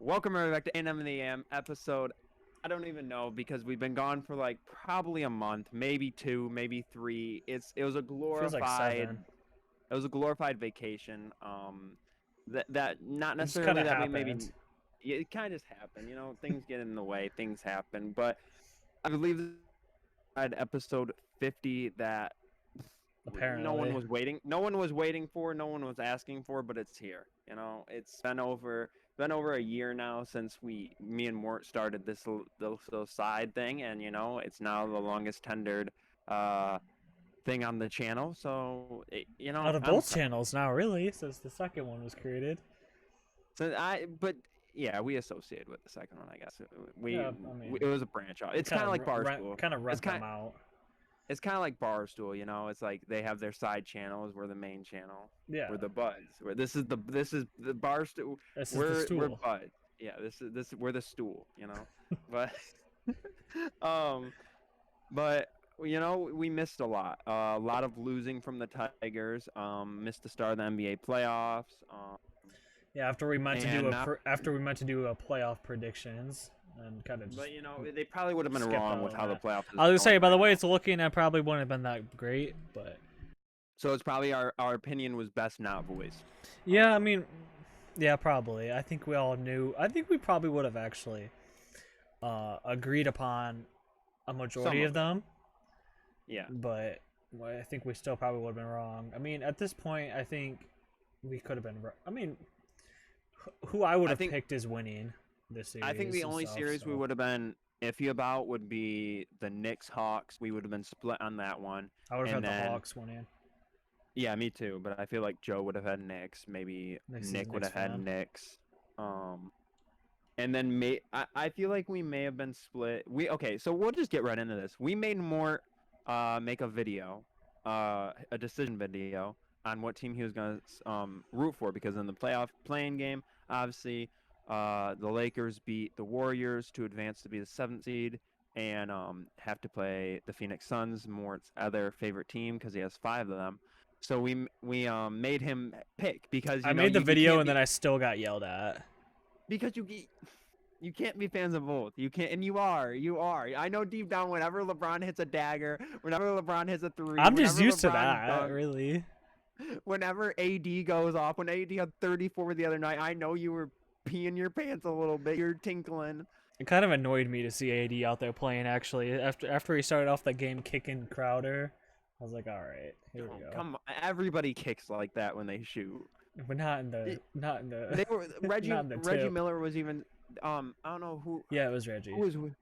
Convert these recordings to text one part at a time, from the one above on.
Welcome everybody back to AM and the AM episode. I don't even know because we've been gone for like probably a month, maybe two, maybe three. It was a Feels like glorified 7. vacation. That not It just kind necessarily of that we maybe happened. it kind of just happened. Things get in the way, things happen. But I believe at episode 50 that no one Apparently. was waiting. No one was waiting for. No one was asking for. But it's here. It's been over a year now since me and Mort started this little side thing, and it's now the longest tendered thing on the channel. So Out of I'm both excited. channels now, really, since the second one was created. But yeah, we associated with the second one, I guess. Yeah, I mean, It was a branch off. It's kind of like Barstool. kind of It's rent them out. it's kind of like Barstool, It's like they have their side channels. We're the main channel. Yeah, We're the buds. This is the Barstool. this is the We're stool. buds. Yeah, we're the stool. But um, but we missed a lot. A lot of losing from the Tigers. Missed the start of the NBA playoffs. Yeah, after we meant to And do not, after we meant to do a playoff predictions and kind of just but they probably would have been skipped wrong out with on how the that. playoffs is I was gonna say, going by the right way, now. it's looking at probably wouldn't have been that great, but So it's probably our opinion was best not voiced. yeah, I mean, yeah, probably. I think we all knew. I think we probably would have actually agreed upon a majority of them. Yeah. But I think we still probably would have been wrong. I mean, at this point, I think we could have been. I mean, who I would have picked is winning this series. I think the only series we would have been iffy about would be the Knicks Hawks. We would have been split on that one. I would have had the Hawks winning. Yeah, me too. But I feel like Joe would have had Knicks. Maybe Nick would have had Knicks. And then I feel like we may have been split. Okay, so we'll just get right into this. We made Mort make a video, a decision video on what team he was gonna root for, because in the playoff playing game, obviously, the Lakers beat the Warriors to advance to be the 7th seed and have to play the Phoenix Suns, Mort's other favorite team, because he has 5 of them. So we made him pick because I made the video and then I still got yelled at. Because you can't be fans of both. You can't, and you are. I know deep down, whenever LeBron hits a dagger, whenever LeBron hits a three, I'm just used LeBron to that, dunks, really. Whenever AD goes off, when AD had 34 the other night, I know you were peeing your pants a little bit. You're tinkling. It kind of annoyed me to see AD out there playing. Actually, after he started off the game kicking Crowder, I was like, all right, here we go. Come on, everybody kicks like that when they shoot. But not in the. They were Reggie. Not in the Reggie tip. Miller was even. I don't know who. Yeah, it was Reggie. Who was with?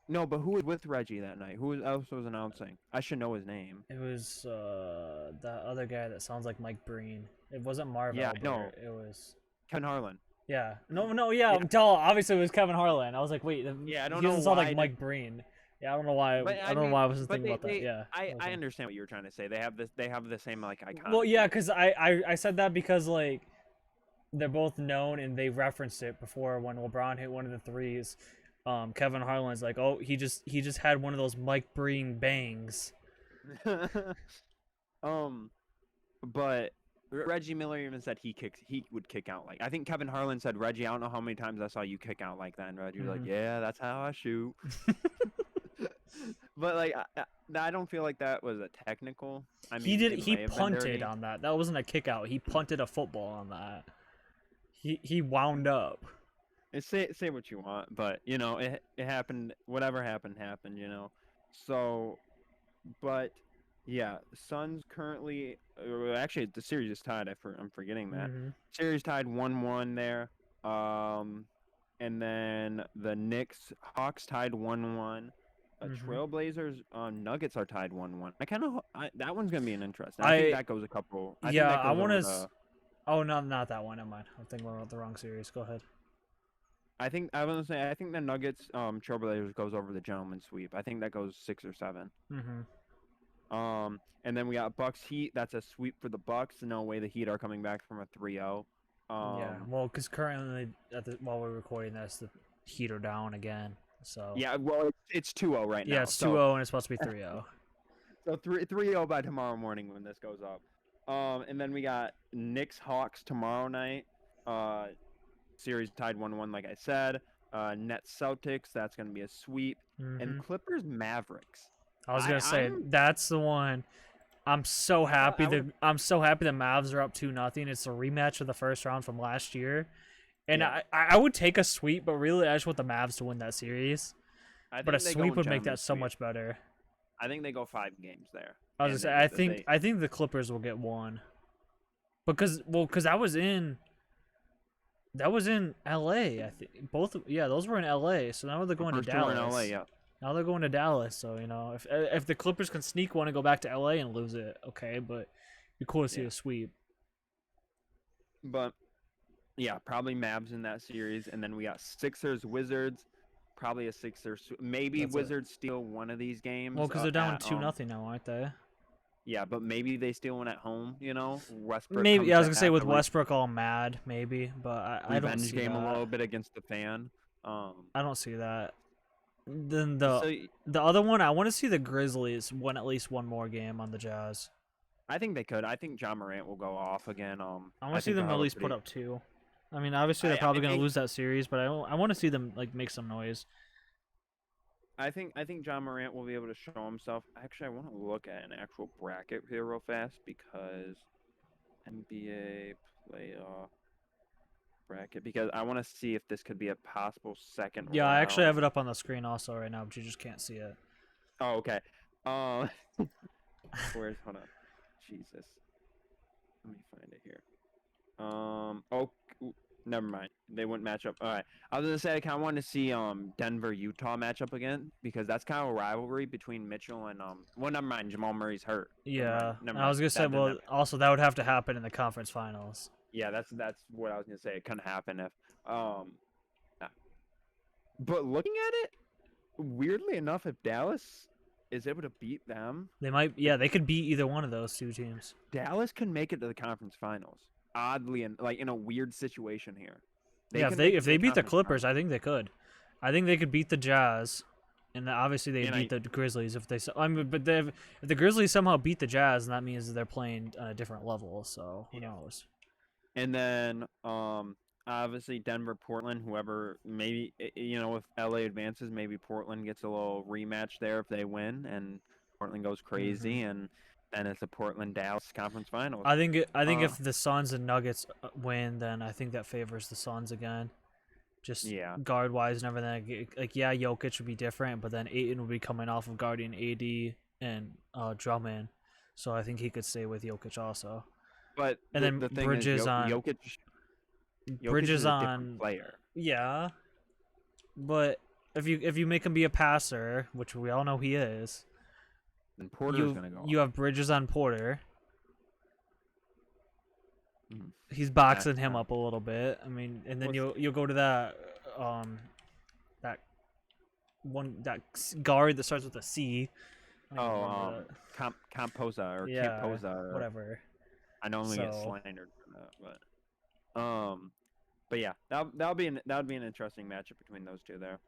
No, but who was with Reggie that night? Who else was announcing? I should know his name. It was that other guy that sounds like Mike Breen. It wasn't Marv. Yeah, Albert. no. It was Kevin Harlan. Yeah. No. Yeah. Obviously, it was Kevin Harlan. I was like, wait. Yeah, I don't he know doesn't sound why like Mike Breen. Yeah, I don't know why. I don't know why I wasn't thinking about that. Yeah. I understand what you were trying to say. They have the same like icon. Well, yeah, because I said that because like they're both known and they referenced it before when LeBron hit one of the threes. Kevin Harlan's like, oh, he just had one of those Mike Breen bangs. But Reggie Miller even said he would kick out like. I think Kevin Harlan said, Reggie, I don't know how many times I saw you kick out like that. And Reggie was like, yeah, that's how I shoot. But like, I don't feel like that was a technical. I mean, He punted on that. That wasn't a kick out. He punted a football on that. He wound up. Say what you want, but it happened. Whatever happened. So, but yeah, Suns currently actually the series is tied. I'm forgetting that. Series tied 1-1 there. And then the Knicks Hawks tied 1-1. Trailblazers Nuggets are tied 1-1. That one's gonna be an interesting. I think that goes a couple. I want to. Oh, not that one. Never mind. I'm thinking about the wrong series. Go ahead. I think the Nuggets Trailblazers goes over the gentleman sweep. I think that goes 6 or 7. And then we got Bucks Heat. That's a sweep for the Bucks. No way the Heat are coming back from a 3-0. Yeah, well, because currently while we're recording this, the Heat are down again. So yeah, well, it's 2-0 right now. Yeah, it's 2-0 and it's supposed to be 3-0. So 3-0 by tomorrow morning when this goes up. And then we got Knicks Hawks tomorrow night. series tied 1-1, like I said. Nets Celtics, that's going to be a sweep. And Clippers Mavericks. I was gonna say I'm that's the one. I'm so happy would, I'm so happy the Mavs are up 2-0. It's a rematch of the first round from last year, and yeah. I would take a sweep, but really I just want the Mavs to win that series. But a they go sweep in would make gentleman's that so sweep. much better. I think they go 5 games there. I was gonna say I think the Clippers will get one. Because that was in LA. I think those were in LA. So now they're going to First two were in Dallas. LA, yeah. Now they're going to Dallas. So if the Clippers can sneak one and go back to LA and lose it, okay. But it'd be cool to see a sweep. But yeah, probably Mavs in that series, and then we got Sixers Wizards. Probably a Sixers. Maybe Wizards steal one of these games. Well, because they're down 2-0 now, aren't they? Yeah, but maybe they steal one at home. Westbrook. Maybe I was gonna say with Westbrook all mad, maybe, but I don't see game that. a little bit against the fan. I don't see that. Then the other one, I want to see the Grizzlies win at least one more game on the Jazz. I think they could. I think John Morant will go off again. I want to see them at least put up 2. I mean, obviously they're probably gonna lose that series, but I want to see them like make some noise. I think John Morant will be able to show himself. Actually, I want to look at an actual bracket here real fast because NBA playoff bracket, because I want to see if this could be a possible second round. I actually have it up on the screen also right now, but you just can't see it. Oh, okay. Where's hold on. Jesus. Let me find it here. Never mind. They wouldn't match up. All right. I was gonna say I kind of want to see Denver Utah match up again, because that's kind of a rivalry between Mitchell and well, never mind. Jamal Murray's hurt. Yeah. Never mind. I was gonna say also that would have to happen in the conference finals. Yeah, that's what I was gonna say. It couldn't happen if But looking at it, weirdly enough, if Dallas is able to beat them, they might. Yeah, they could beat either one of those 2 teams. Dallas can make it to the conference finals. Oddly, and like in a weird situation here. If they beat the Clippers, I think they could. I think they could beat the Jazz, and obviously they beat the Grizzlies if they. But if the Grizzlies somehow beat the Jazz, then that means they're playing on a different level. So who knows? And then obviously Denver, Portland, whoever, maybe if LA advances, maybe Portland gets a little rematch there if they win, and Portland goes crazy, and then it's a Portland-Dallas conference finals. I think if the Suns and Nuggets win, then I think that favors the Suns again. Just guard-wise and everything. Like, Jokic would be different, but then Ayton would be coming off of guarding AD and Drummond, so I think he could stay with Jokic also. But then the thing Bridges is, Jokic is a different player. Yeah, but if you make him be a passer, which we all know he is, then Porter's gonna go. You have Bridges on Porter. He's boxing him up a little bit. I mean, and then you'll go to that guard that starts with a C. Camposa or Camposa or whatever. I normally get slandered for that, but yeah, that would be an interesting matchup between those two there.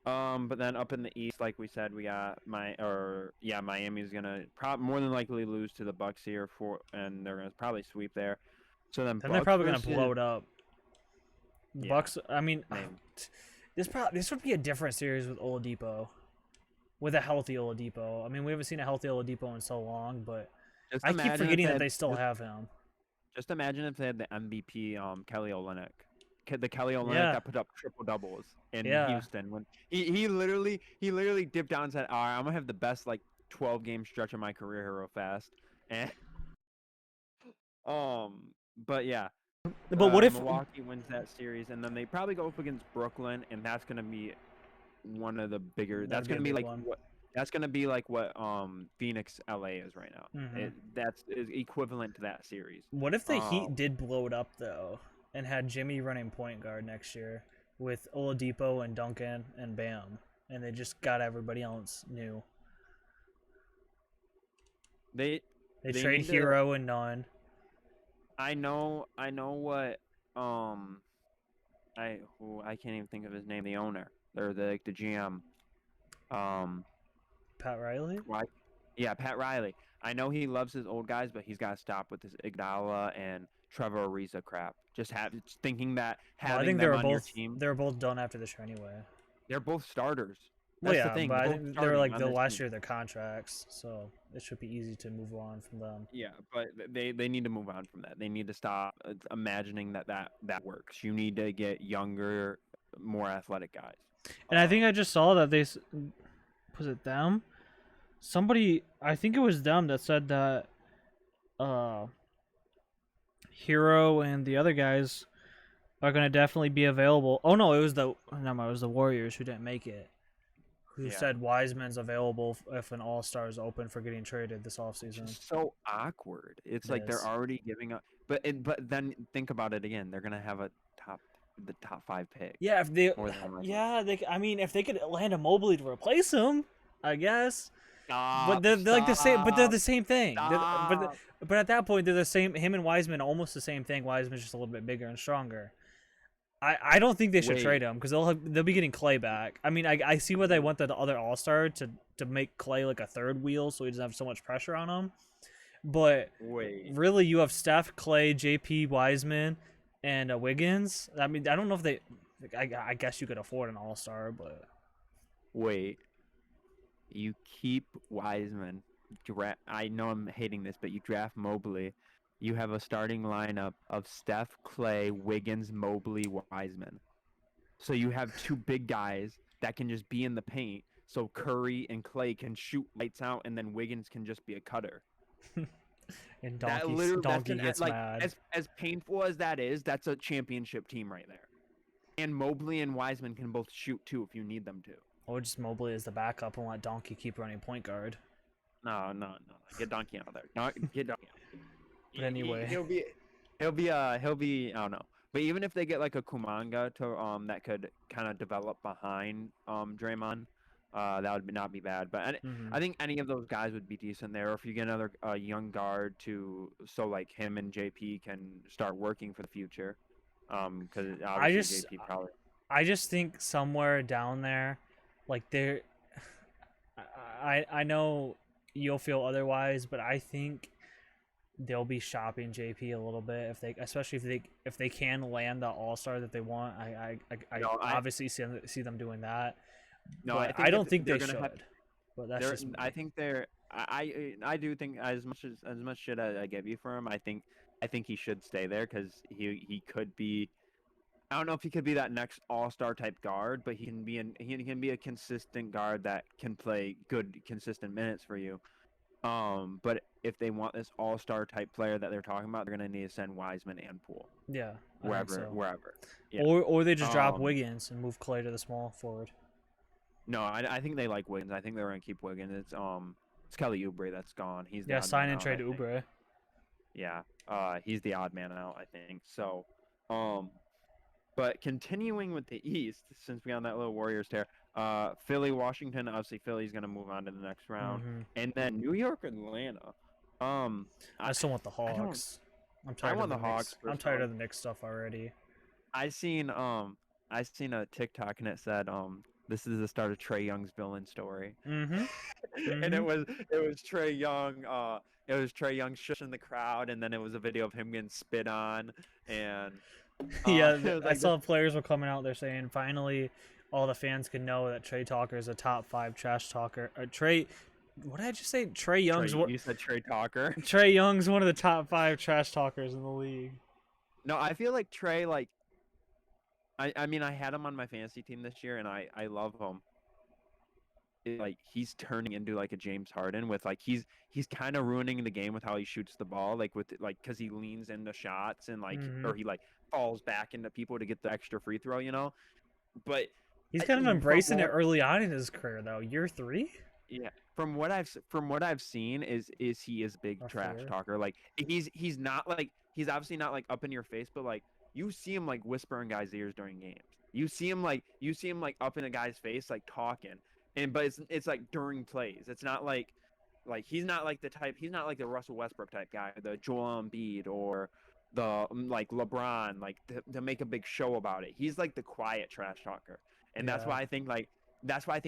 But then up in the East, like we said, we got Miami's gonna more than likely lose to the Bucks here and they're gonna probably sweep there. So then they're probably gonna blow it up. Bucks. I mean, this would be a different series with Oladipo, with a healthy Oladipo. I mean, we haven't seen a healthy Oladipo in so long, but I keep forgetting that they still have him. Just imagine if they had the MVP, Kelly Olynyk. The Kelly Olynyk that put up triple doubles in Houston when he literally dipped down and said, "All right, I'm gonna have the best 12-game stretch of my career here real fast." And but yeah. But what if Milwaukee wins that series, and then they probably go up against Brooklyn, and that's gonna be one of the bigger. That's gonna be what Phoenix LA is right now. That's equivalent to that series. What if the Heat did blow it up though, and had Jimmy running point guard next year with Oladipo and Duncan and Bam, and they just got everybody else new? They trade Hero and Nunn. I know what I can't even think of his name. The owner or the GM. Pat Riley? Why? Yeah, Pat Riley. I know he loves his old guys, but he's got to stop with this Iguodala and Trevor Ariza crap. thinking that Well, I having think they them were on your both team, done after this year anyway. they're both starters. Well, That's the yeah, thing. but They're I both think they were starting like on the this last team. year of their contracts, so it should be easy to move on from them. Yeah, but they need to move on from that. They need to stop imagining that works. You need to get younger, more athletic guys. And I think I just saw that was it them? Somebody, I think it was them that said that uh Hero and the other guys are gonna definitely be available. Oh no, it was the Warriors who didn't make it. Who Yeah. said Wiseman's available if an All Star is open for getting traded this Which offseason. is so awkward. It's It like they're is. already giving up. But then think about it again. They're gonna have top the top 5 pick. Yeah, if they, More than likely. yeah, they. I mean, if they could land a Mobley to replace him, I guess. But Stop! they're like the same. But they're Stop! the same thing. Stop! But at that point, they're the same. Him and Wiseman almost the same thing. Wiseman's just a little bit bigger and stronger. I don't think they should Wait. trade him because they'll be getting Clay back. I mean, I see why they want the other All Star to make Clay like a third wheel so he doesn't have so much pressure on him. But Wait. really, you have Steph, Clay, JP, Wiseman, and Wiggins. I mean, I don't know if they. I guess you could afford an All Star, but Wait. You keep Wiseman. I know I'm hating this, but you draft Mobley. You have a starting lineup of Steph, Clay, Wiggins, Mobley, Wiseman. So you have 2 big guys that can just be in the paint. So Curry and Clay can shoot lights out, and then Wiggins can just be a cutter. and That Donkey gets like mad. as painful as that is, that's a championship team right there. And Mobley and Wiseman can both shoot too if you need them to. Or just Mobley as the backup and let Donkey keep running point guard. No. Get Donkey out of there. Get Donkey out. But anyway, he'll be I don't know. But even if they get like a Kumanga to that could kind of develop behind Draymond, that would not be bad. But I think any of those guys would be decent there. Or if you get another young guard so like him and JP can start working for the future, because obviously JP probably. I just think somewhere down there, like there, I know you'll feel otherwise, but I think they'll be shopping JP a little bit especially if they can land the All Star that they want. I obviously see them doing that. No, but I don't think they should. But that's just me. I think they're. I do think as much shit I give you for him, I think he should stay there because he could be. I don't know if he could be that next All-Star type guard, but he can be a consistent guard that can play good consistent minutes for you. But if they want this All-Star type player that they're talking about, they're gonna need to send Wiseman and Poole. Yeah, wherever. Yeah. Or they just drop Wiggins and move Clay to the small forward. No, I think they like Wiggins. I think they're gonna keep Wiggins. It's Kelly Oubre that's gone. He's the sign and trade Oubre. Yeah, he's the odd man out, I think. So, but continuing with the East, since we on that little Warriors tear, Philly, Washington. Obviously, Philly's gonna move on to the next round, and then New York, Atlanta. I still want the Hawks. I'm tired of the Hawks. I'm tired of the Knicks stuff already. I seen a TikTok and it said this is the start of Trae Young's villain story. And it was Trae Young. It was Trae Young shushing the crowd, and then it was a video of him getting spit on, and yeah, I saw players were coming out there saying finally all the fans can know that Trae Talker is a top 5 trash talker. What did I just say? Trae Young's you said Trae Talker. Trae Young's one of the top 5 trash talkers in the league. No, I feel like Trae, like, I mean, I had him on my fantasy team this year, and I love him. Like, he's turning into like a James Harden with like he's kind of ruining the game with how he shoots the ball, like because he leans into shots and like or he like falls back into people to get the extra free throw, you know. But he's kind of embracing it early on in his career, though. Year 3. Yeah, from what I've seen is he is a big trash talker. Like he's obviously not like up in your face, but like you see him like whisper in guys' ears during games. You see him like up in a guy's face like talking. But it's like during plays. It's not like he's not like the Russell Westbrook type guy, the Joel Embiid or the like LeBron, like to make a big show about it. He's like the quiet trash talker. And that's why I think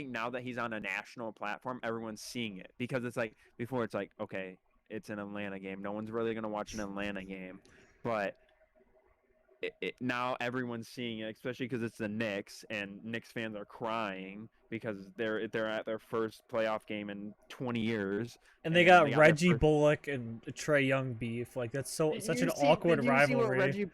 now that he's on a national platform, everyone's seeing it, because it's like before it's like, okay, it's an Atlanta game. No one's really going to watch an Atlanta game. But now everyone's seeing it, especially because it's the Knicks, and Knicks fans are crying because they're at their first playoff game in 20 years, And they they got got their Reggie first. Bullock and Trae Young beef. Like that's such an awkward Did you see what rivalry. Reggie?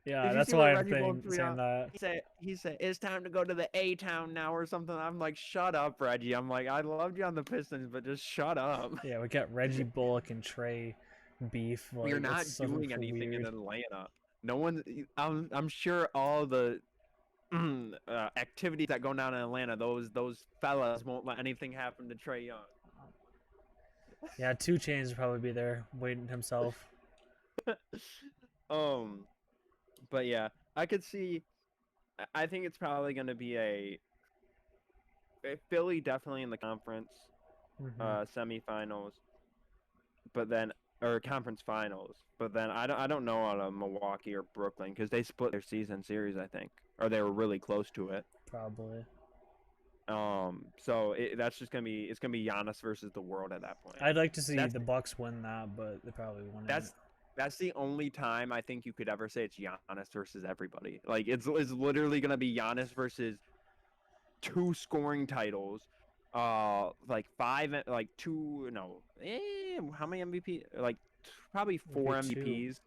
Yeah, Did you that's see what why I'm Reggie Bullock tweeted saying out? that. He said it's time to go to the A town now or something. I'm like, shut up, Reggie. I'm like, I loved you on the Pistons, but just shut up. Yeah, we got Reggie Bullock and Trae beef. Like You're not it's so doing anything in weird. Atlanta. No one. I'm sure all the activities that go down in Atlanta, those fellas won't let anything happen to Trae Young. Yeah, 2 Chainz would probably be there waiting himself. But yeah, I could see. I think it's probably going to be a Philly definitely in the conference semifinals, but then or conference finals. But then I don't know out of Milwaukee or Brooklyn because they split their season series, I think, or they were really close to it. Probably. So that's just it's gonna be Giannis versus the world at that point. I'd like to see the Bucks win that, but they probably won't. That's the only time I think you could ever say it's Giannis versus everybody. Like it's literally gonna be Giannis versus 2 scoring titles, like 5, like 2, no, how many MVP? Like probably 4 MVPs.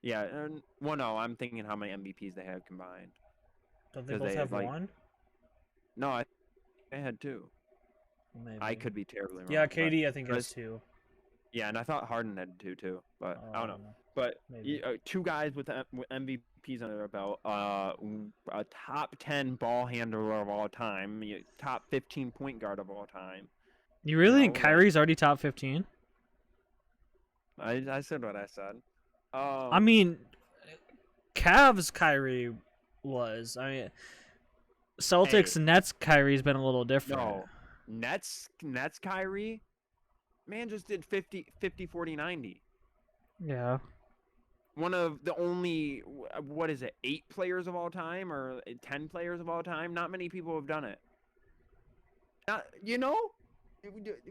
Yeah, well, no, I'm thinking how many MVPs they had combined. Don't they both have one? No, I had 2. Maybe. I could be terribly wrong. Yeah, KD I think has 2. Yeah, and I thought Harden had 2 too, but I don't know. But 2 guys with MVPs under their belt, a top 10 ball handler of all time, top 15 point guard of all time. You really think Kyrie's already top 15? I said what I said. I mean, Cavs Kyrie was. I mean, Celtics Nets Kyrie's been a little different. No, Nets Kyrie, man, just did 50, 40, 90. Yeah. One of the only, 8 players of all time or 10 players of all time? Not many people have done it.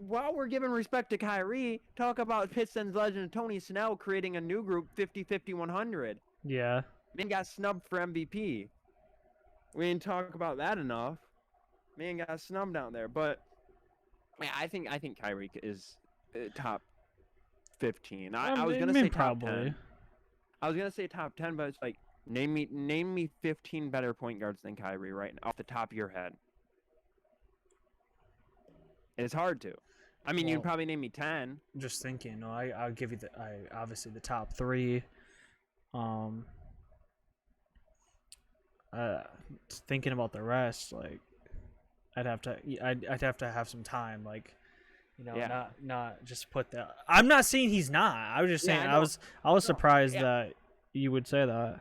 While we're giving respect to Kyrie, talk about Pistons legend Tony Snell creating a new group, 50-50-100. Yeah. Man got snubbed for MVP. We didn't talk about that enough. Man got snubbed down there, but man, I think Kyrie is top 15. I was gonna say top 10. I was gonna say top 10, but it's like name me 15 better point guards than Kyrie right now, off the top of your head. It's hard to. I mean, you'd probably name me 10. Just thinking. No, I'll give you obviously the top 3. Thinking about the rest, like I'd have to have some time, like not just put that. I'm not saying he's not. I was just saying I was surprised that you would say that.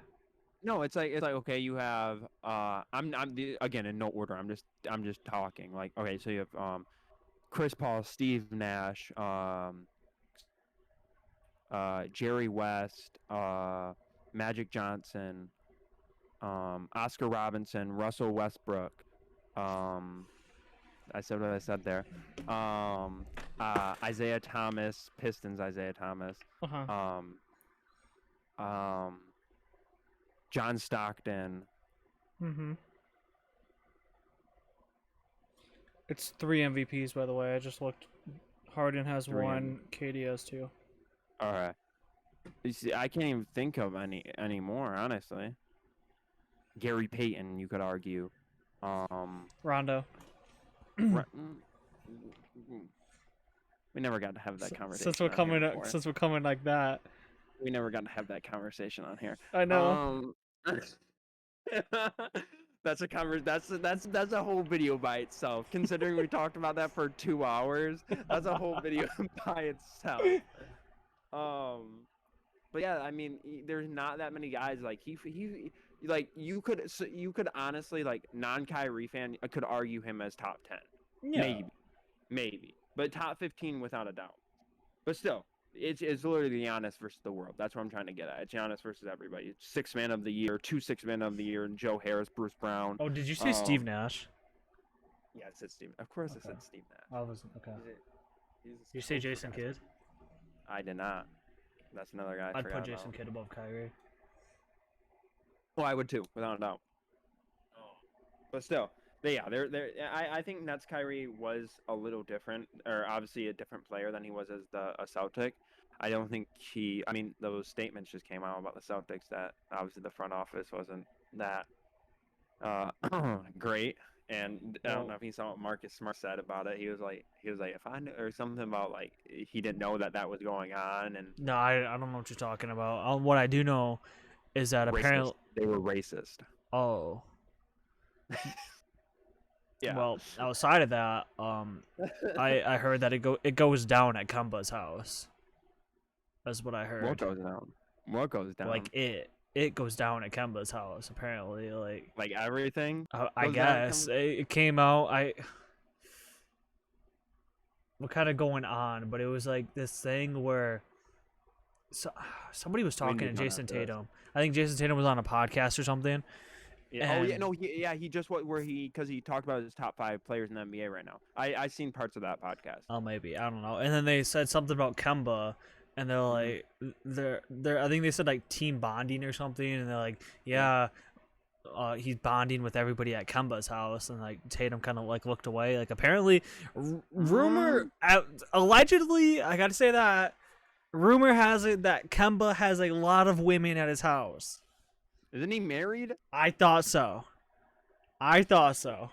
No, it's like okay, you have again in no order. I'm just talking. Like okay, so you have Chris Paul, Steve Nash, Jerry West, Magic Johnson, Oscar Robinson, Russell Westbrook. I said what I said there. Isaiah Thomas, Pistons Isaiah Thomas. John Stockton. It's 3 MVPs, by the way. I just looked. Harden has 1. KD has 2. All right. You see, I can't even think of any more, honestly. Gary Payton, you could argue. Rondo. We never got to have that conversation. Since we're coming like that. We never got to have that conversation on here. I know. That's a whole video by itself. Considering we talked about that for 2 hours, that's a whole video by itself. But yeah, I mean, there's not that many guys like he like you could honestly, like, non-Kyrie fan could argue him as top 10. Yeah. Maybe, but top 15 without a doubt. But still, it's literally Giannis versus the world. That's what I'm trying to get at. It's Giannis versus everybody. It's 6th man of the year, 2 6th man of the year, and Joe Harris, Bruce Brown. Oh, did you say Steve Nash? Yeah, I said Steve. Of course, I said Steve Nash. I wasn't okay. Did you say Jason Kidd? I did not. That's another guy. I'd put Jason Kidd above Kyrie. Oh, I would too, without a doubt. But still, they're. I think Nets Kyrie was a little different, or obviously a different player than he was as a Celtic. I don't think he. I mean, those statements just came out about the Celtics that obviously the front office wasn't that uh, great. And I don't know Well, if he saw what Marcus Smart said about it. He was like, if I knew, or something about like he didn't know that was going on, and no, I don't know what you're talking about. What I do know is that racist. apparently, They were racist. oh, Yeah. well, outside of that, I heard that it goes down at Kemba's house. That's what I What heard. goes down? What goes Like down? it goes down at Kemba's house apparently. Like Like everything I goes down. guess it came out. What kind of going on? But it was like this thing where somebody was We talking to need none Jason after this. Tatum. I think Jason Tatum was on a podcast or something. Yeah. Oh yeah. And No. He just because he talked about his top 5 players in the NBA right now. I seen parts of that podcast. oh, maybe I don't know. And then they said something about Kemba, and they're Mhm. like, they're I think they said like team bonding or something, and they're like, Yeah. yeah, he's bonding with everybody at Kemba's house, and like Tatum kind of like looked away. Like apparently, rumor, allegedly, I gotta say that rumor has it that Kemba has a lot of women at his house. Isn't he married? I thought so. I thought so.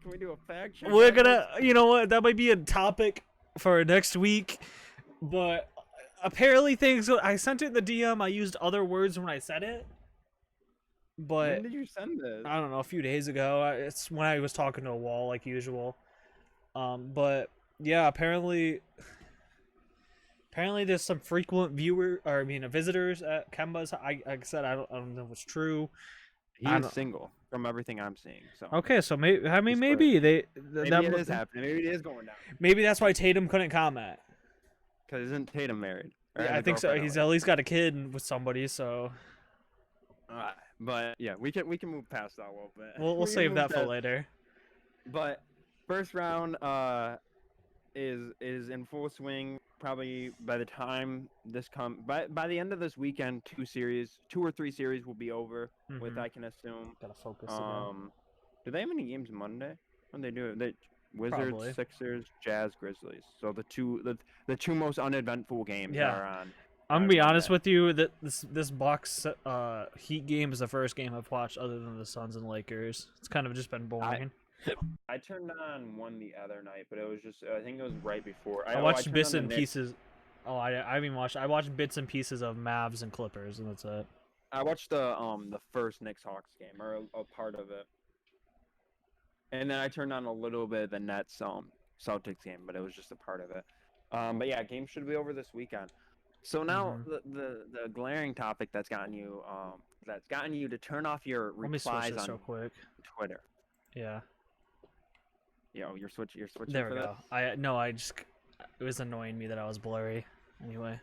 Can we do a fact check? We're on this? gonna, you know what? That might be a topic for next week. But apparently, things. I sent it in the DM. I used other words when I said it. But When did you send this? I don't know, a few days ago. It's when I was talking to a wall like usual. But yeah, apparently there's some frequent visitors at Kemba's. Like I said, I don't know if it's true. He I is don't. single from everything I'm seeing. So Okay, so maybe I mean He's maybe they maybe it is happening. Maybe it is going down. maybe that's why Tatum couldn't comment. Because isn't Tatum married? Or Yeah, has I a think so. girlfriend He's least? at least got a kid with somebody, so But yeah, we can move past that a little bit. we'll We can save move that for past- later. But first round is in full swing. Probably by the time by the end of this weekend, 2 or 3 series will be over. With Mhm. I can assume. Gotta focus again. Do they have any games Monday? When they do it, Wizards, Probably. Sixers, Jazz, Grizzlies. So the two most uneventful games Yeah. are on. I'm gonna be honest Monday. with you that this Bucks Heat game is the first game I've watched other than the Suns and Lakers. It's kind of just been boring. I turned on one the other night, but it was just I think it was right before. I watched turned bits on the and Knicks. pieces. Oh, I haven't even watched. I watched bits and pieces of Mavs and Clippers, and that's it. I watched the first Knicks Hawks game or a part of it, and then I turned on a little bit of the Nets Celtics game, but it was just a part of it. But yeah, game should be over this weekend. So now Mhm. the glaring topic that's gotten you to turn off your Let me switch replies this on real quick. Twitter. Yeah, Yo, you're switching there we for go. It was annoying me that I was blurry. Anyway,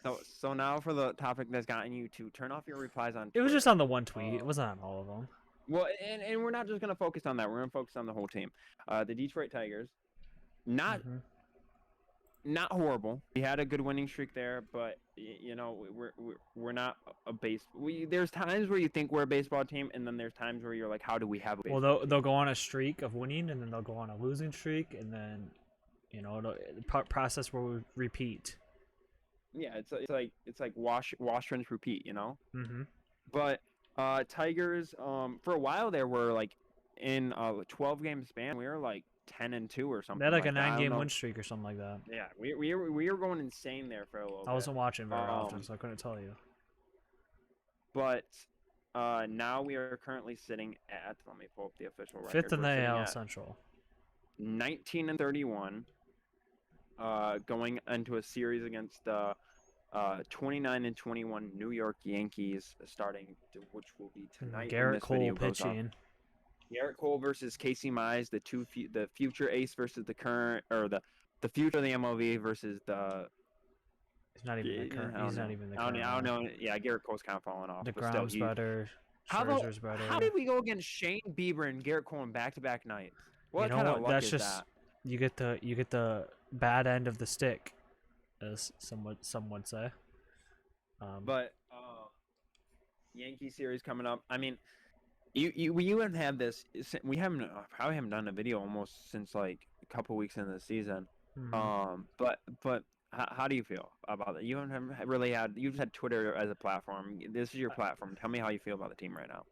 this. So now for the topic that's gotten you to turn off your replies on it was Twitter. just on the one tweet. It wasn't on all of them. Well, and we're not just gonna focus on that. We're gonna focus on the whole team. The Detroit Tigers, not Mhm. not horrible. We had a good winning streak there, but we're not a base. There's times where you think we're a baseball team, and then there's times where you're like, how do we have a baseball Well, team? they'll go on a streak of winning, and then they'll go on a losing streak, and then the process will repeat. Yeah, it's like wash, rinse, repeat. Mm-hmm. But Tigers, for a while there were like in a 12-game span, we were like 10-2 or something. They had like a that. I don't 9-game know. win streak or something like that. Yeah, we were going insane there for a little bit. I wasn't watching very often, so I couldn't tell you. But now we are currently sitting at, let me pull up the official record. Fifth in the We're sitting AL at Central. 19-31, going into a series against the 29-21 New York Yankees, which will be tonight. Garrett Cole pitching. Garrett Cole versus Casey Mize, the future ace versus the current, or the future of the MLB versus the. He's not even the current. He's not even the I current. don't know. Yeah, Garrett Cole's kind of falling off. But still, DeGrom's better. How Scherzer's better. How did we go against Shane Bieber and Garrett Cole in back-to-back nights? What kind of luck That's is just that? you get the bad end of the stick, as some would say. But Yankee series coming up. I mean, you haven't had this. We haven't probably haven't done a video almost since like a couple weeks into the season. Hmm. But how do you feel about it? You haven't really had. You've had Twitter as a platform. This is your platform. Tell me how you feel about the team right now.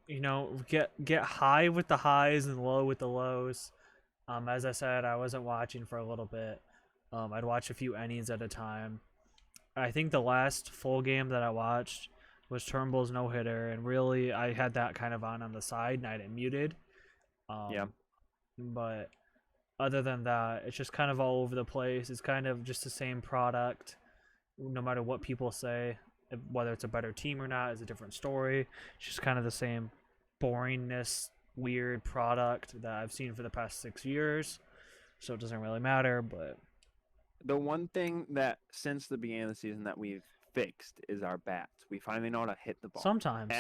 You know, get high with the highs and low with the lows. As I said, I wasn't watching for a little bit. I'd watch a few innings at a time. I think the last full game that I watched was Turnbull's no hitter, and really I had that kind of on the side, and I had it muted. Yeah. But other than that, it's just kind of all over the place. It's kind of just the same product, no matter what people say. Whether it's a better team or not is a different story. It's just kind of the same boringness, weird product that I've seen for the past 6 years. So it doesn't really matter, but The one thing that since the beginning of the season that we've fixed is our bats. We finally know how to hit the ball. sometimes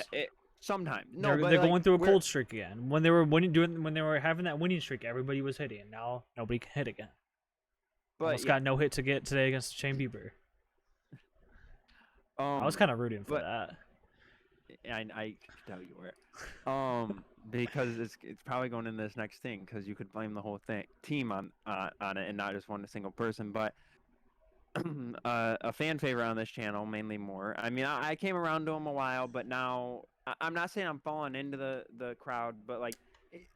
Sometimes. No, they're but they're like going through a cold streak again. When they were when they were having that winning streak, everybody was hitting. Now nobody can hit again. Almost got no hit to get today against Shane Bieber. I was kind of rooting for that. I could tell you were. Because it's probably going into this next thing because you could blame the whole team on it and not just one single person. But a fan favorite on this channel, mainly more. I mean, I came around to him a while, but now I'm not saying I'm falling into the crowd, but like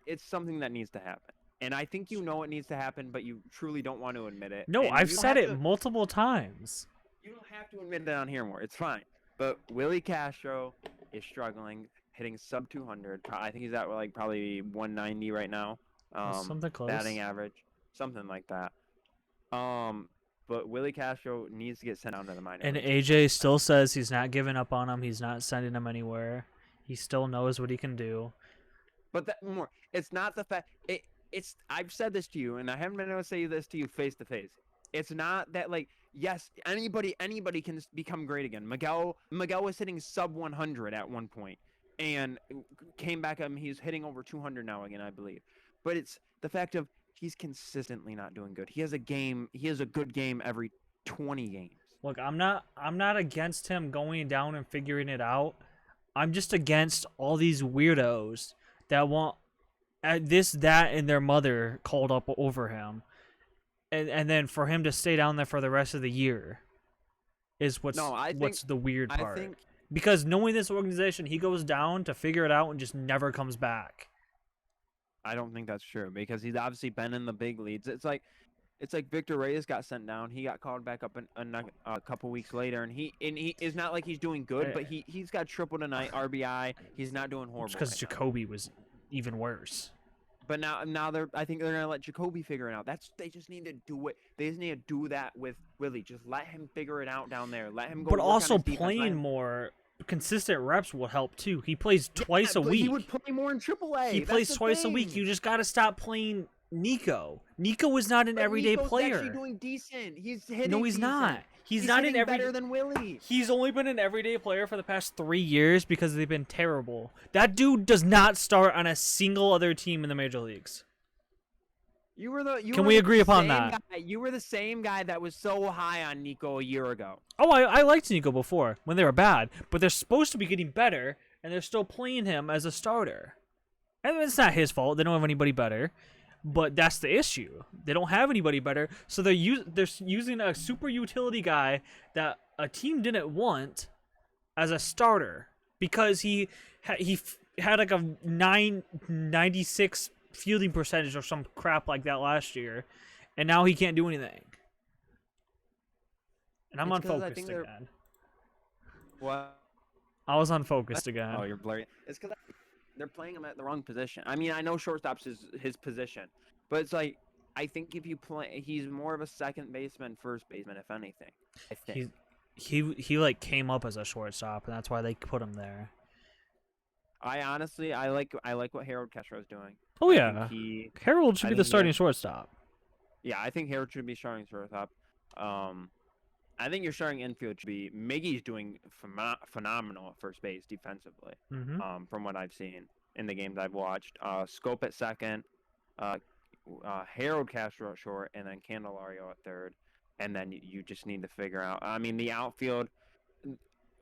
it's something that needs to happen. And I think you know it needs to happen, but you truly don't want to admit it. No, And I've you don't said have it to- multiple times. You don't have to admit it on here more. It's fine. But Willie Castro is struggling, hitting sub 200. I think he's at like probably 190 right now. Something close. Batting average, something like that. But Willie Castro needs to get sent down to the minor And leagues. AJ still says he's not giving up on him. He's not sending him anywhere. He still knows what he can do. But that more, it's not the fact. It's. I've said this to you, and I haven't been able to say this to you face to face. It's not that like yes, anybody can become great again. Miguel was hitting sub 100 at one point, and came back. He's hitting over 200 now again, I believe. But it's the fact of he's consistently not doing good. He has a good game every 20 games. Look, I'm not against him going down and figuring it out. I'm just against all these weirdos that want this, that, and their mother called up over him, and then for him to stay down there for the rest of the year is what's the weird part. Because knowing this organization, he goes down to figure it out and just never comes back. I don't think that's true because he's obviously been in the big leads. It's like Victor Reyes got sent down. He got called back up a couple weeks later, and he is not like he's doing good, but he's got triple tonight RBI. He's not doing horrible. Because Jacoby was even worse. But now I think they're gonna let Jacoby figure it out. They just need to do it. They just need to do that with Willie. Just let him figure it out down there. Let him go. But also playing more consistent reps will help too. He plays twice a week. He would play more in AAA. He plays twice a week. You just gotta stop playing Nico. Nico is not an everyday player. He's actually doing decent. He's hitting. No, he's decent. not. He's not an better than Willie. He's only been an everyday player for the past 3 years because they've been terrible. That dude does not start on a single other team in the major leagues. Can we agree upon that? You were the same guy that was so high on Nico a year ago. Oh, I liked Nico before when they were bad, but they're supposed to be getting better, and they're still playing him as a starter. And it's not his fault. They don't have anybody better, but that's the issue. They don't have anybody better, so they're using a super utility guy that a team didn't want as a starter because he had like a 996 fielding percentage or some crap like that last year, and now he can't do anything. And I'm unfocused again. What? I was unfocused again. Oh, you're blurry. It's because they're playing him at the wrong position. I mean, I know shortstop's his position, but it's like I think if you play, he's more of a second baseman, first baseman, if anything. I think he like came up as a shortstop, and that's why they put him there. I honestly like what Harold Castro is doing. Oh yeah, Harold should be the starting shortstop. Yeah, I think Harold should be starting shortstop. I think your starting infield should be Miggy's doing phenomenal at first base defensively. Mm-hmm. From what I've seen in the games I've watched. Scope at second, Harold Castro at short, and then Candelario at third. And then you just need to figure out. I mean, the outfield.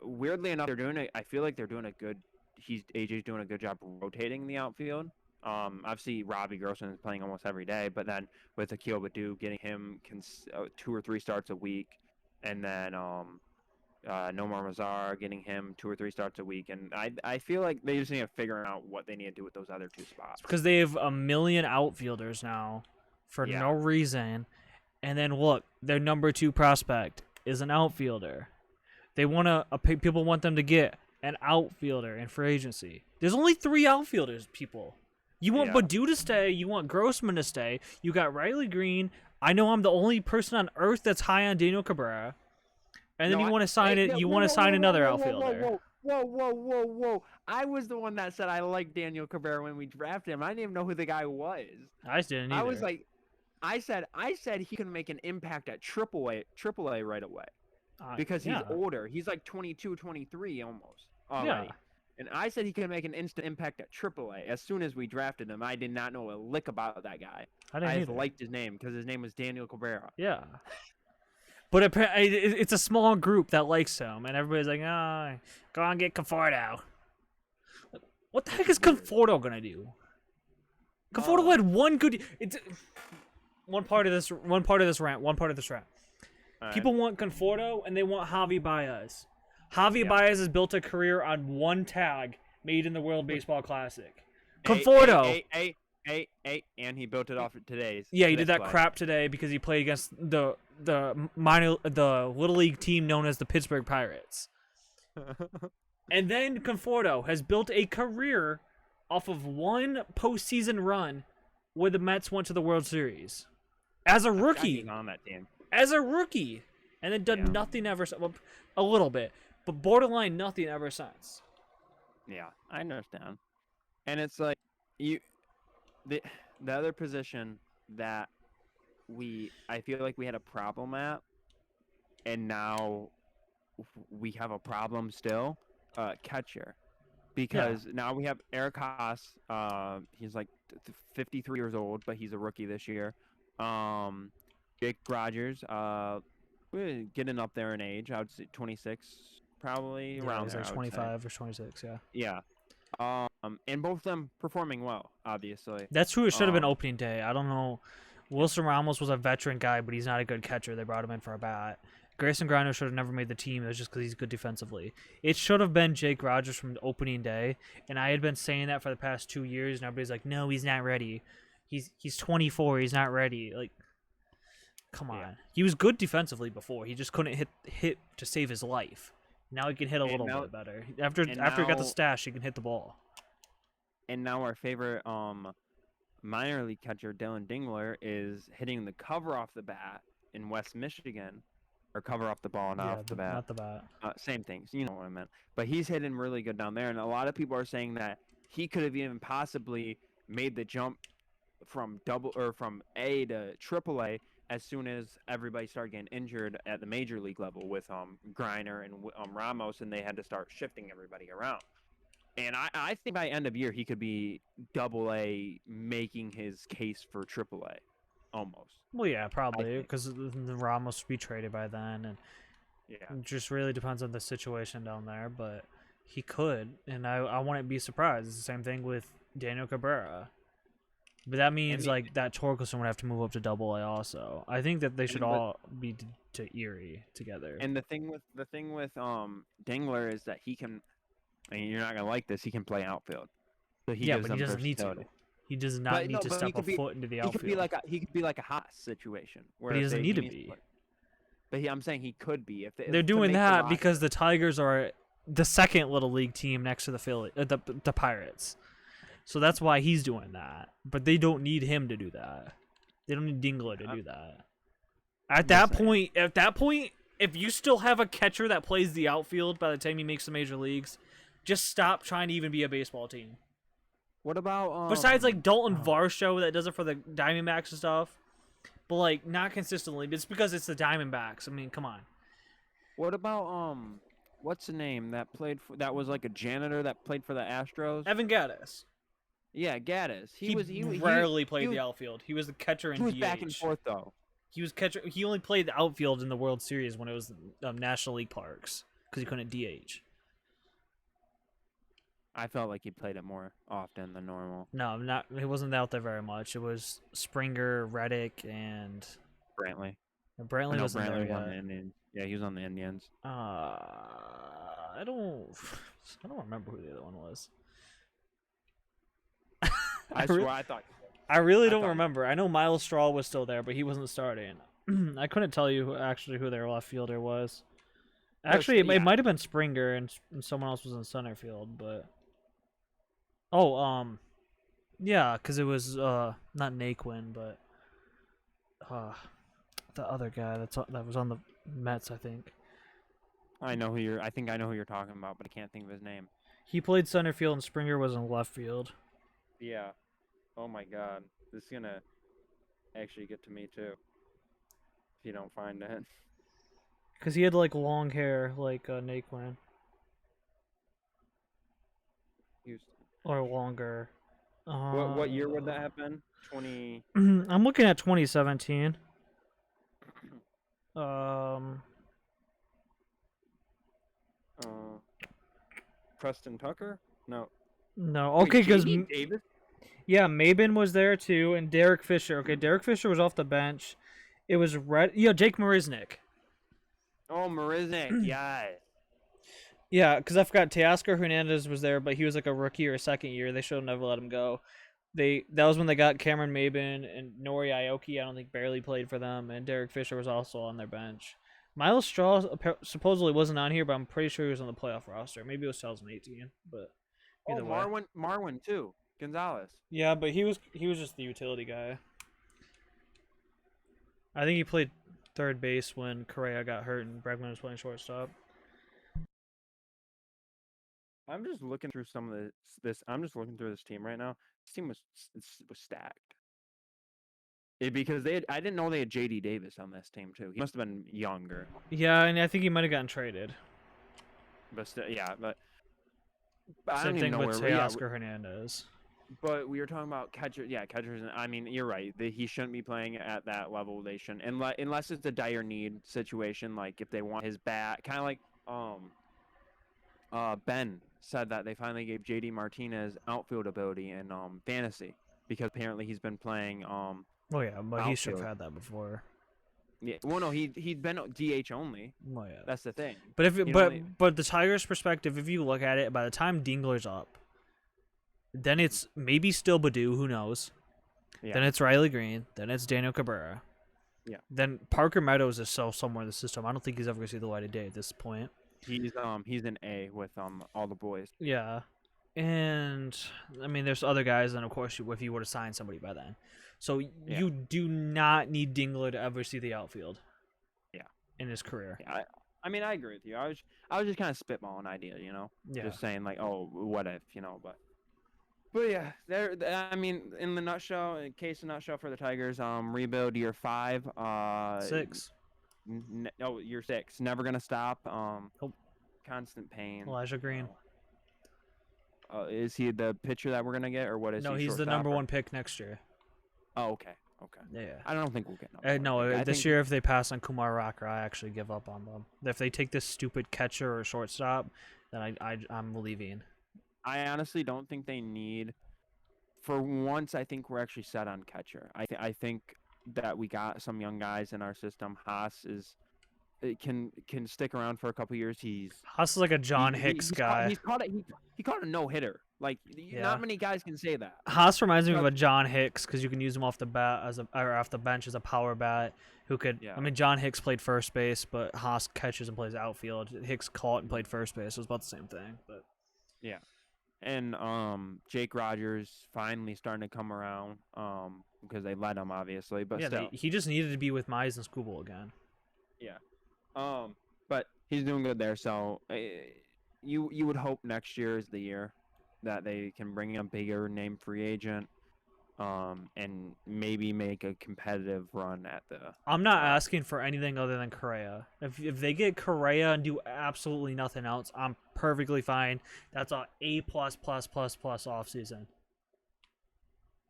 weirdly enough, I feel like they're doing a good. AJ's doing a good job rotating the outfield. Obviously Robbie Grossman is playing almost every day, but then with Akil Baddoo, getting him 2 or 3 starts a week, and then Nomar Mazar, getting him 2 or 3 starts a week, and I feel like they just need to figure out what they need to do with those other 2 spots. It's because they have a million outfielders now for no reason, and then look, their number 2 prospect is an outfielder. They want people want them to get an outfielder in free agency. There's only 3 outfielders, people. You want Baddoo to stay. You want Grossman to stay. You got Riley Green. I know I'm the only person on earth that's high on Daniel Cabrera. And then you want to sign it. You want to sign another outfielder. Whoa! I was the one that said I liked Daniel Cabrera when we drafted him. I didn't even know who the guy was. I didn't either. I was like, I said he can make an impact at AAA right away, because he's older. He's like 22, 23 almost already. Yeah. And I said he could make an instant impact at AAA as soon as we drafted him. I did not know a lick about that guy. I just liked his name because his name was Daniel Cabrera. Yeah. But it's a small group that likes him, and everybody's like, go on, get Conforto. What the heck is Conforto gonna do? Conforto had one good. It's one part of this rant. Right. People want Conforto and they want Javi Baez. Baez has built a career on one tag made in the World Baseball Classic. Conforto. And he built it off of today's. Yeah, he did that crap today because he played against the little league team known as the Pittsburgh Pirates. And then Conforto has built a career off of one postseason run where the Mets went to the World Series as a rookie. On that team. As a rookie, and then done nothing ever. Well, a little bit, but borderline nothing ever since. Yeah, I understand. And it's like the other position that I feel like we had a problem at, and now we have a problem still, catcher, because now we have Eric Haas. He's like 53 years old, but he's a rookie this year. Jake Rogers, getting up there in age. I would say 26, probably around he's there. like 25 or 26. Yeah. And both of them performing well, obviously. That's who it should have been opening day. I don't know. Wilson Ramos was a veteran guy, but he's not a good catcher. They brought him in for a bat. Grayson Grino should have never made the team. It was just because he's good defensively. It should have been Jake Rogers from opening day, and I had been saying that for the past 2 years, and everybody's like, no, he's not ready. He's 24. He's not ready. Like, come on. He was good defensively before. He just couldn't hit to save his life. Now he can hit a little bit better. After he got the stash, he can hit the ball. And now our favorite minor league catcher, Dylan Dingler, is hitting the cover off the bat in West Michigan. Or cover off the ball and off the bat. Not the bat. Same things. You know what I meant. But he's hitting really good down there. And a lot of people are saying that he could have even possibly made the jump from A to AAA as soon as everybody started getting injured at the major league level with Griner and Ramos, and they had to start shifting everybody around. And I think by end of year he could be AA, making his case for AAA, almost. Well, yeah, probably, because the Ramos will be traded by then, and it just really depends on the situation down there. But he could, and I wouldn't be surprised. It's the same thing with Daniel Cabrera. But that means like that Torkelson would have to move up to AA also. I think that they should all be to Erie together. And the thing with Dingler is that he can. I mean, you're not gonna like this. He can play outfield. So he but he doesn't need to. He does not need to step a foot into the outfield. He could be like a Haas situation. Where but he doesn't need to be. But I'm saying he could be if they're doing that because the Tigers are the second little league team next to the Pirates. So that's why he's doing that. But they don't need him to do that. They don't need Dingler to do that. At that point, if you still have a catcher that plays the outfield by the time he makes the major leagues, just stop trying to even be a baseball team. What about besides like Dalton Varsho that does it for the Diamondbacks and stuff, but like not consistently. It's because it's the Diamondbacks. I mean, come on. What about what's the name that was like a janitor that played for the Astros? Evan Gattis. Yeah, Gattis. He rarely played the outfield. He was the catcher in DH. He was back and forth though. He was catcher. He only played the outfield in the World Series when it was National League Parks. because he couldn't DH. I felt like he played it more often than normal. No, not. He wasn't out there very much. It was Springer, Reddick, and Brantley. Brantley No, wasn't Brantley there was on the yet. Indians. Yeah, he was on the Indians. I don't. I don't remember who the other one was. I swear, I thought. I really don't thought- remember. I know Miles Straw was still there, but he wasn't starting. I couldn't tell you who their left fielder was. Actually, it might have been Springer and someone else was in center field, but yeah, because it was not Naquin, but the other guy that was on the Mets, I think. I think I know who you're talking about, but I can't think of his name. He played center field, and Springer was in left field. Yeah. Oh my God, this is gonna actually get to me too. If you don't find it. Because he had like long hair, like Naquin, Houston. or longer. What year would that have been? 20. I'm looking at 2017. Preston Tucker? No. No, okay, because Davis. yeah, Mabin was there too, and Derek Fisher. Okay, Derek Fisher was off the bench. It was Jake Marisnik. Oh, Marisnik, yeah. Yeah, because I forgot Teoscar Hernandez was there, but he was like a rookie or a second year. They should have never let him go. That was when they got Cameron Mabin and Nori Aoki. I don't think barely played for them, and Derek Fisher was also on their bench. Miles Straw supposedly wasn't on here, but I'm pretty sure he was on the playoff roster. Maybe it was 2018, but either way. Marwin too. Gonzalez. Yeah, but he was just the utility guy. I think he played third base when Correa got hurt and Bregman was playing shortstop. I'm just looking through some of this. I'm just looking through this team right now. This team was stacked. Because I didn't know they had JD Davis on this team too. He must have been younger. Yeah, and I think he might have gotten traded. But but same thing with Teoscar Hernandez. But we were talking about catchers. Yeah, catchers. I mean, you're right. He shouldn't be playing at that level. They shouldn't, unless it's a dire need situation, like if they want his bat. Kind of like Ben said that they finally gave JD Martinez outfield ability in fantasy because apparently he's been playing Oh yeah, but outfield. He should have had that before. Yeah, well, no, he'd been DH only. Well, yeah, that's the thing. But but the Tigers' perspective, if you look at it, by the time Dingler's up, then it's maybe still Baду, who knows? Yeah. Then it's Riley Green. Then it's Daniel Cabrera. Yeah. Then Parker Meadows is somewhere in the system. I don't think he's ever gonna see the light of day at this point. He's an A with all the boys. Yeah, and I mean, there's other guys, and of course, if you were to sign somebody by then, so you do not need Dingler to ever see the outfield. Yeah. In his career. Yeah, I mean, I agree with you. I was just kind of spitballing an idea, you know. Yeah. Just saying like, oh, what if, you know, but yeah, I mean, in the nutshell, for the Tigers, rebuild year 5, 6. No, year 6. Never gonna stop. Constant pain. Elijah Green. Is he the pitcher that we're gonna get, or what is he? No, he's the number 1 pick next year. Oh, okay. Yeah. I don't think we'll get this year, if they pass on Kumar Rocker, I actually give up on them. If they take this stupid catcher or shortstop, then I'm leaving. I honestly don't think they need. For once, I think we're actually set on catcher. I think that we got some young guys in our system. Haas can stick around for a couple years. Haas is like a John Hicks guy. He caught a no-hitter. Like, not many guys can say that. Haas reminds me of a John Hicks because you can use him off the bat or off the bench as a power bat. Who could? Yeah. I mean, John Hicks played first base, but Haas catches and plays outfield. Hicks caught and played first base. It was about the same thing. But yeah, and Jake Rogers finally starting to come around because they let him obviously, but yeah, still. He just needed to be with Mize and Skubal again. Yeah, but he's doing good there. So you would hope next year is the year that they can bring in a bigger name free agent, and maybe make a competitive run at the. I'm not asking for anything other than Correa. If they get Correa and do absolutely nothing else, I'm perfectly fine. That's a A++++ off season.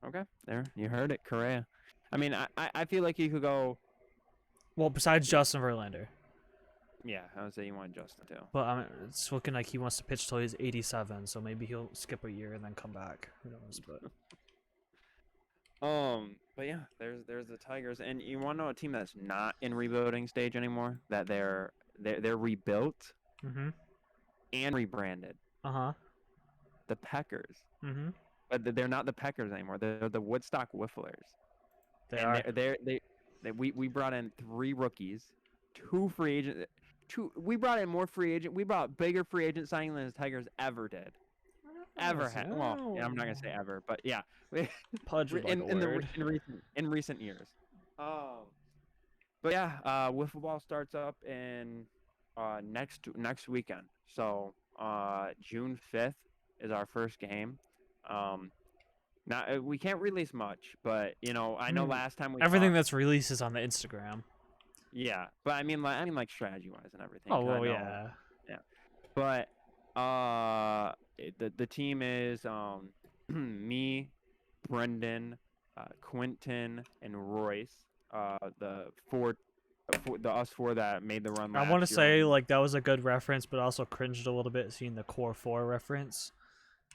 Okay, there you heard it, Correa. I mean, I feel like he could go. Well, besides Justin Verlander. Yeah, I would say you want Justin too. But it's looking like he wants to pitch till he's 87, so maybe he'll skip a year and then come back. Who knows? But but yeah, there's the Tigers, and you want to know a team that's not in rebuilding stage anymore? That they're rebuilt and rebranded. The Peckers. But they're not the Peckers anymore. They're the Woodstock Wifflers. We brought in 3 rookies, 2 free agents. We brought in more free agent. We brought bigger free agent signing than the Tigers ever did. Ever had. Well, yeah, I'm not gonna say ever, but yeah, Pudge would like a word. in recent years. But yeah, wiffle ball starts up in next weekend. So June 5th is our first game. Now we can't release much, but you know, I know last time we everything that's released is on the Instagram. Yeah, but I mean like strategy wise and everything. Oh well, yeah. But the team is me, Brendan, Quentin, and Royce. The us four that made the run last year. I want to say like that was a good reference, but also cringed a little bit seeing the Core 4 reference.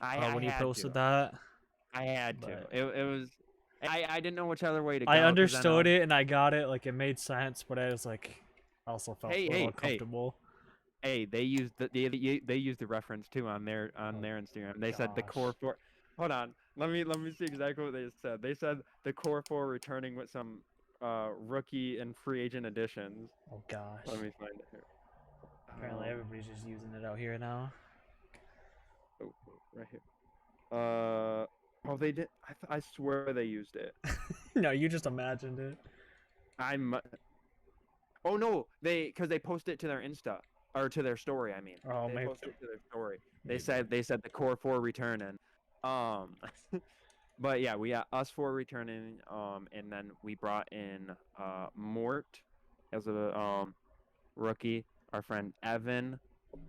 When you posted that. I had to. It was. I didn't know which other way to go. I understood it and I got it. Like it made sense, but I was like, also felt a little uncomfortable. Hey, they used the reference too on their Instagram. They said the Core 4. Hold on, let me see exactly what they said. They said the Core 4 returning with some rookie and free agent additions. Oh gosh. Let me find it here. Apparently everybody's just using it out here now. Oh, right here. Oh, they did. I swear they used it. No, you just imagined it. Oh no, because they posted it to their Insta or to their story. I mean, they posted it to their story. They said the Core 4 returning. But yeah, we got us 4 returning. And then we brought in Mort as a rookie. Our friend Evan,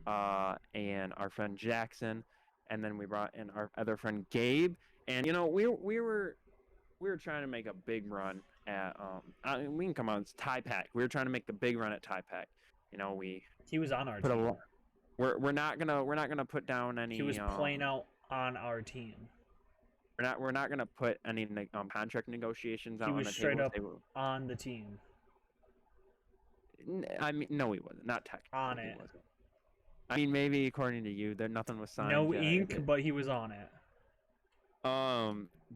and our friend Jackson, and then we brought in our other friend Gabe. And you know, we were trying to make a big run at we can come on, it's Tie Pack. We were trying to make the big run at Tie Pack. You know, he was on our team. We're not gonna put down any. He was playing out on our team. We're not gonna put any contract negotiations out on the table. He was straight up on the team. I mean, no, he wasn't. Not technically. On it. Wasn't. I mean, maybe according to you, there nothing was signed. No ink, but he was on it.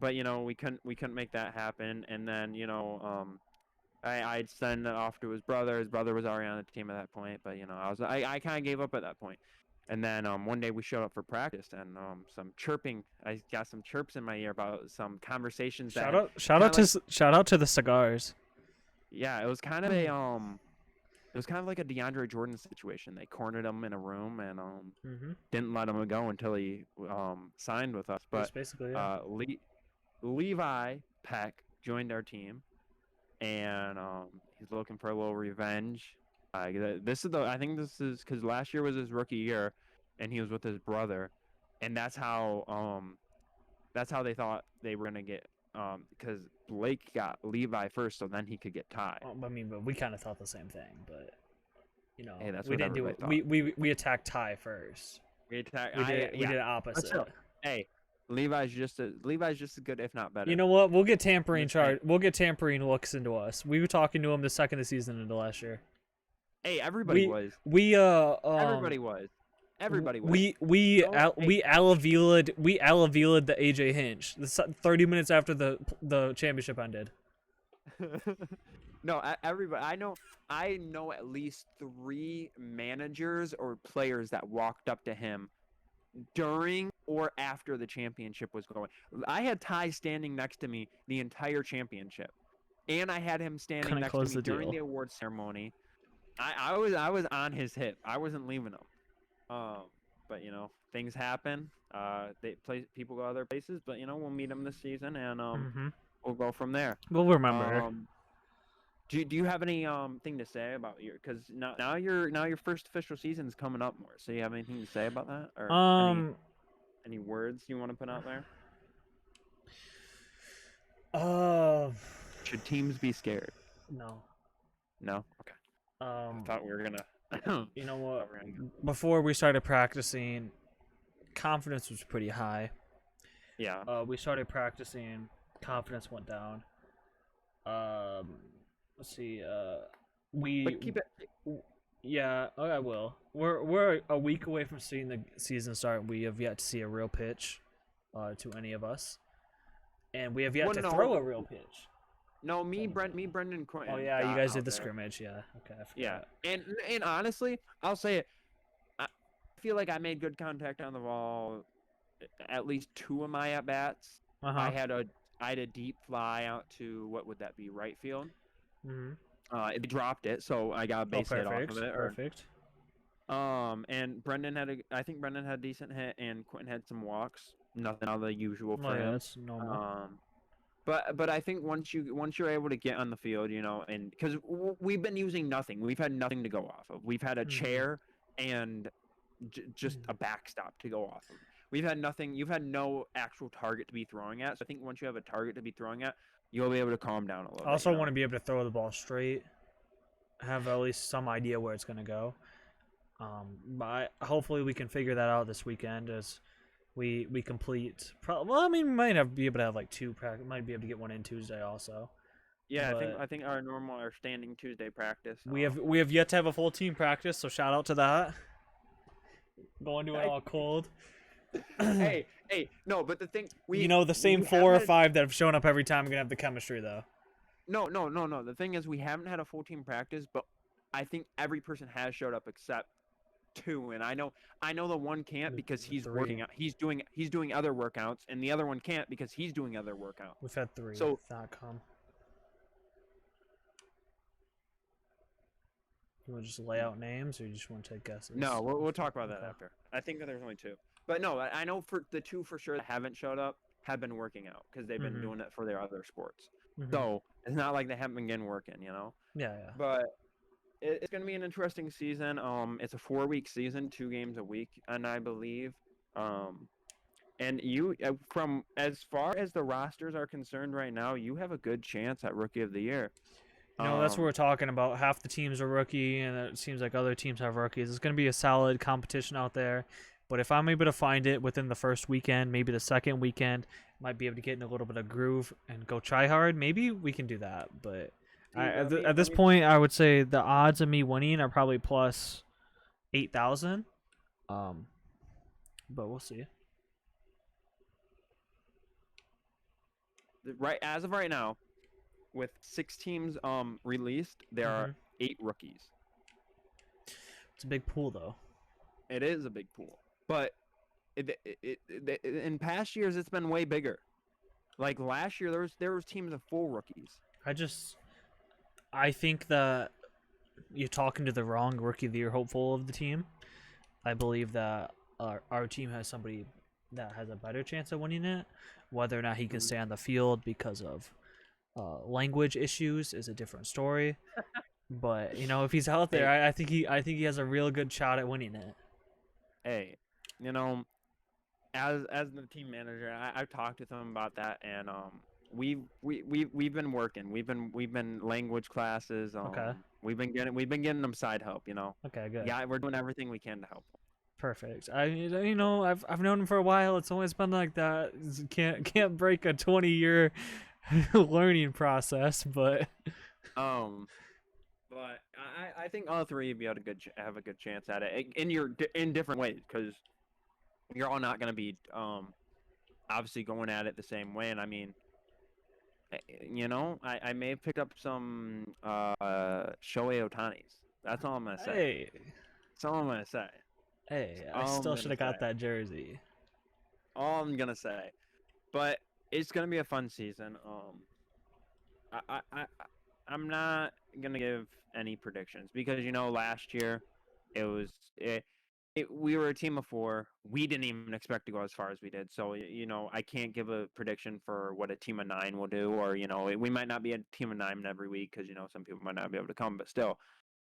But you know, we couldn't make that happen, and then you know, I'd send it off to his brother. His brother was already on the team at that point, but you know, I kind of gave up at that point. And then one day we showed up for practice, and some chirping. I got some chirps in my ear about some conversations. Shout out to the cigars. Yeah, it was kind of like a DeAndre Jordan situation. They cornered him in a room and didn't let him go until he signed with us. But basically, Levi Peck joined our team, and he's looking for a little revenge. I think this is because last year was his rookie year, and he was with his brother, and that's how they thought they were gonna get because Blake got Levi first, so then he could get Ty. I mean, but we kind of thought the same thing, but you know, hey, we didn't do it. We attacked Ty first. We did it opposite. Hey, Levi's just as good, if not better. You know what? We'll get tampering We'll get tampering looks into us. We were talking to him the second of the season into last year. Hey, everybody was. Everybody was. Everybody was. We Alavila'd the AJ Hinch 30 minutes after the championship ended. No, everybody. I know at least 3 managers or players that walked up to him during or after the championship was going. I had Ty standing next to me the entire championship, and I had him standing next to me during the award ceremony. I was on his hip. I wasn't leaving him. But you know, things happen. People go other places, but you know, we'll meet him this season, and we'll go from there. We'll remember. Do you have any thing to say about because now your first official season's coming up more? So you have anything to say about that, or any words you want to put out there? Should teams be scared? No. No. Okay. I thought we were gonna You know what? Before we started practicing, confidence was pretty high. Yeah. We started practicing, confidence went down. Um, let's see. But keep it. Yeah, I will. We're a week away from seeing the season start. We have yet to see a real pitch, to any of us, and we have yet to throw a real pitch. No, me, Brendan, Quentin. Oh yeah, you guys did the scrimmage. Yeah. Okay. I Yeah, and honestly, I'll say it. I feel like I made good contact on the ball. At least 2 of my at bats. I had a deep fly out to what would that be, right field. They dropped it, so I got a base hit off of it. Perfect. And I think Brendan had a decent hit, and Quentin had some walks. Nothing out of the usual for him. That's normal. But I think once you're able to get on the field, and because we've been using nothing, we've had nothing to go off of. We've had a chair and just a backstop to go off of. We've had nothing. You've had no actual target to be throwing at. So I think once you have a target to be throwing at, you'll be able to calm down a little bit. I also want to be able to throw the ball straight, have at least some idea where it's going to go. But hopefully we can figure that out this weekend as we complete. We might be able to have like 2 practice. Might be able to get one in Tuesday also. Yeah, I think our standing Tuesday practice. We have yet to have a full team practice, so shout out to that. Going to it all cold. hey, no, but the thing the same 4 or 5 that have shown up every time are gonna have the chemistry though. No. The thing is, we haven't had a full team practice, but I think every person has showed up except 2, and I know the one can't because he's 3. working out. He's doing other workouts, and the other one can't because he's doing other workouts. We've had 3. So not come. You want to just lay out names, or you just want to take guesses? No, we'll talk about that after. I think that there's only 2. But no, I know for the 2 for sure that haven't showed up have been working out because they've been doing it for their other sports. So it's not like they haven't been working, Yeah. But it's going to be an interesting season. It's a 4-week season, 2 games a week, and I believe. And you, from as far as the rosters are concerned right now, you have a good chance at Rookie of the Year. That's what we're talking about. Half the teams are rookie, and it seems like other teams have rookies. It's going to be a solid competition out there. But if I'm able to find it within the first weekend, maybe the second weekend, might be able to get in a little bit of groove and go try hard, maybe we can do that. But at this point, I would say the odds of me winning are probably plus 8,000. But we'll see. Right as of right now, with 6 teams released, there are 8 rookies. It's a big pool, though. It is a big pool, but in past years it's been way bigger. Like last year, there was teams of full rookies. I think that you're talking to the wrong Rookie of the Year hopeful of the team. I believe that our team has somebody that has a better chance of winning it. Whether or not he can stay on the field because of language issues is a different story. But if he's out there, I think he has a real good shot at winning it. Hey, as the team manager, I've talked with him about that, and we've been working. We've been language classes. Okay. We've been getting them side help. Okay, good. Yeah, we're doing everything we can to help them. Perfect. I've known him for a while. It's always been like that. Can't break a 20-year learning process, but. But I think all 3 of you have a good chance at it in different ways, because you're all not going to be obviously going at it the same way. And I mean, I may have picked up some Shohei Ohtani's. That's all I'm going to say. Hey. That's all I'm going to say. Hey, I still should have got that jersey. All I'm going to say. But it's going to be a fun season. I'm not going to give any predictions because, last year we were a team of 4. We didn't even expect to go as far as we did. So, I can't give a prediction for what a team of 9 will do, or, we might not be a team of 9 every week because, some people might not be able to come, but still,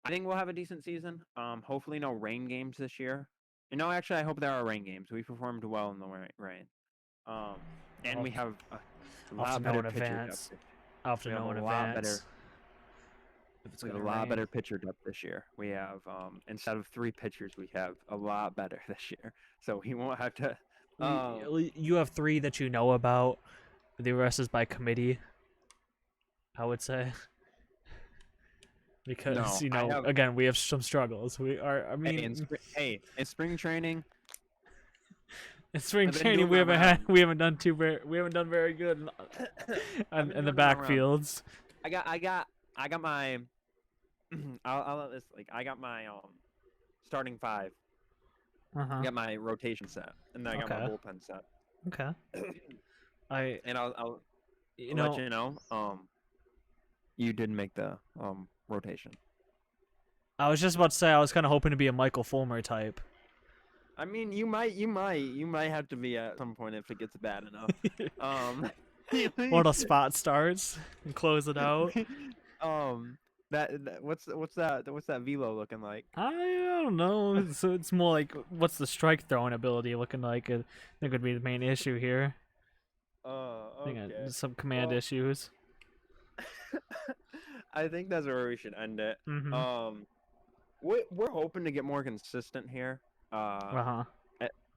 I think we'll have a decent season. Hopefully no rain games this year. Actually, I hope there are rain games. We performed well in the rain. And we have a lot better pitchers. I'll have to know in advance. it's We have gonna a lot rain. better pitcher depth this year. We have instead of 3 pitchers, we have a lot better this year. So we won't have to. You have 3 that you know about. The rest is by committee, I would say. Because No, I have. again, we have some struggles. We are. I mean, In spring training, in spring I've been training, doing my rounds. we haven't done very good I've been in the doing my rounds. backfields. I got my. I'll let this I got my starting 5. I got my rotation set, and then I got my bullpen set. Okay. I'll you let know, you know. You did make the rotation. I was just about to say I was kind of hoping to be a Michael Fulmer type. I mean, you might have to be at some point if it gets bad enough. One of the spot starts and close it out. What's that velo looking like? I don't know. So it's more like what's the strike throwing ability looking like? I think would be the main issue here. Okay. Some command issues. I think that's where we should end it. Mm-hmm. We're hoping to get more consistent here. Uh-huh.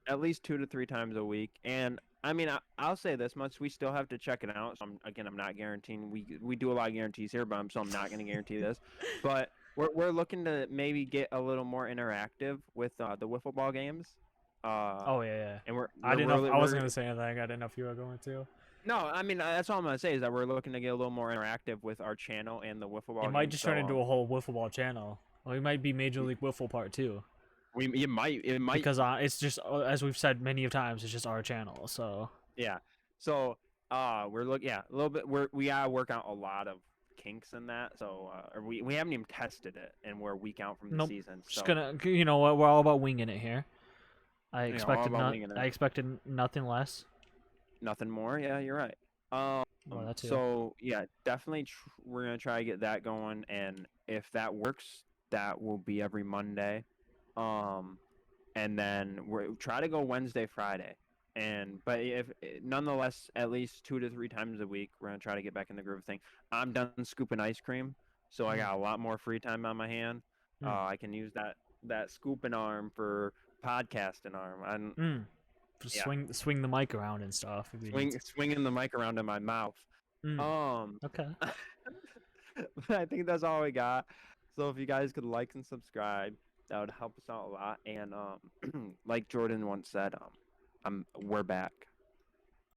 At least 2 to 3 times a week, and I mean, I'll say this much: we still have to check it out. So I'm not guaranteeing. We do a lot of guarantees here, but I'm not going to guarantee this. But we're looking to maybe get a little more interactive with the wiffle ball games. Oh yeah. And I didn't know. I wasn't going to say anything. I didn't know if you were going to. No, I mean that's all I'm going to say is that we're looking to get a little more interactive with our channel and the wiffle ball. It might just turn into a whole wiffle ball channel. Well, it might be Major League Wiffle Part 2. It might because it's just as we've said many of times, it's just our channel. So yeah, so we're looking a little bit. We gotta work out a lot of kinks in that. So we haven't even tested it, and we're a week out from the season. So. Just gonna we're all about winging it here. I expected I expected nothing less. Nothing more. Yeah, you're right. Well, that too. So yeah, definitely we're gonna try to get that going, and if that works, that will be every Monday. And then we'll try to go Wednesday, Friday, but if nonetheless, at least 2 to 3 times a week, we're gonna try to get back in the groove of thing. I'm done scooping ice cream, so I got a lot more free time on my hand. I can use that scooping arm for podcasting arm. Swing the mic around and stuff. Swinging the mic around in my mouth. Okay. But I think that's all we got. So if you guys could like and subscribe, that would help us out a lot. And like Jordan once said, we're back.